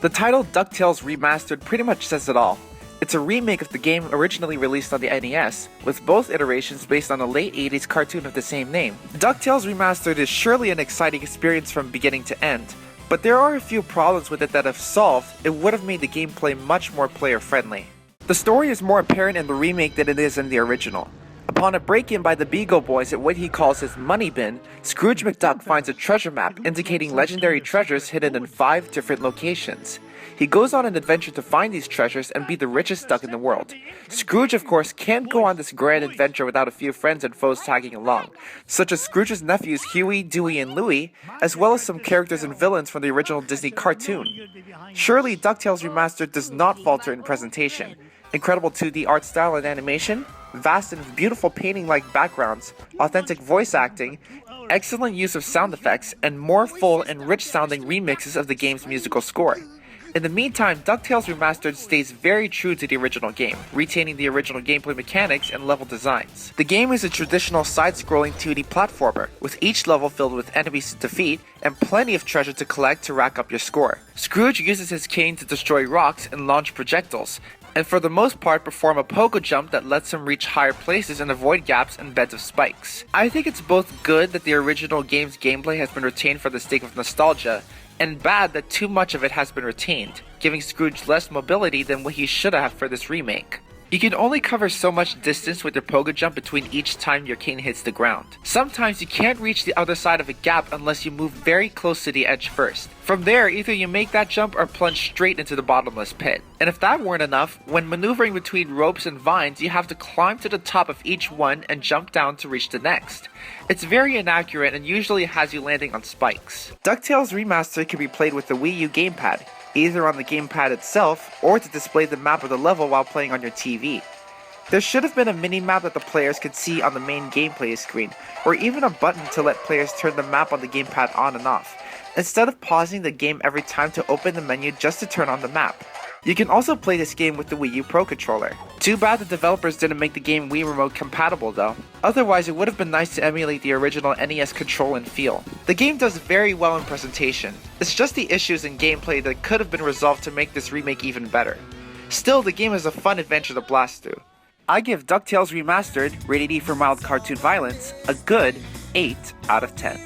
The title DuckTales Remastered pretty much says it all. It's a remake of the game originally released on the NES, with both iterations based on a late 80s cartoon of the same name. DuckTales Remastered is surely an exciting experience from beginning to end, but there are a few problems with it that if solved, it would have made the gameplay much more player-friendly. The story is more apparent in the remake than it is in the original. Upon a break-in by the Beagle Boys at what he calls his money bin, Scrooge McDuck finds a treasure map indicating legendary treasures hidden in 5 different locations. He goes on an adventure to find these treasures and be the richest duck in the world. Scrooge, of course, can't go on this grand adventure without a few friends and foes tagging along, such as Scrooge's nephews Huey, Dewey, and Louie, as well as some characters and villains from the original Disney cartoon. Surely, DuckTales Remastered does not falter in presentation. Incredible 2D art style and animation, vast and beautiful painting-like backgrounds, authentic voice acting, excellent use of sound effects, and more full and rich-sounding remixes of the game's musical score. In the meantime, DuckTales Remastered stays very true to the original game, retaining the original gameplay mechanics and level designs. The game is a traditional side-scrolling 2D platformer, with each level filled with enemies to defeat and plenty of treasure to collect to rack up your score. Scrooge uses his cane to destroy rocks and launch projectiles, and for the most part perform a pogo jump that lets him reach higher places and avoid gaps and beds of spikes. I think it's both good that the original game's gameplay has been retained for the sake of nostalgia, and bad that too much of it has been retained, giving Scrooge less mobility than what he should have for this remake. You can only cover so much distance with your pogo jump between each time your cane hits the ground. Sometimes you can't reach the other side of a gap unless you move very close to the edge first. From there, either you make that jump or plunge straight into the bottomless pit. And if that weren't enough, when maneuvering between ropes and vines, you have to climb to the top of each one and jump down to reach the next. It's very inaccurate and usually has you landing on spikes. DuckTales Remastered can be played with the Wii U gamepad, either on the gamepad itself or to display the map of the level while playing on your TV. There should have been a mini-map that the players could see on the main gameplay screen, or even a button to let players turn the map on the gamepad on and off, instead of pausing the game every time to open the menu just to turn on the map. You can also play this game with the Wii U Pro controller. Too bad the developers didn't make the game Wii Remote compatible though. Otherwise it would have been nice to emulate the original NES control and feel. The game does very well in presentation. It's just the issues in gameplay that could have been resolved to make this remake even better. Still, the game is a fun adventure to blast through. I give DuckTales Remastered, rated E for mild cartoon violence, a good 8 out of 10.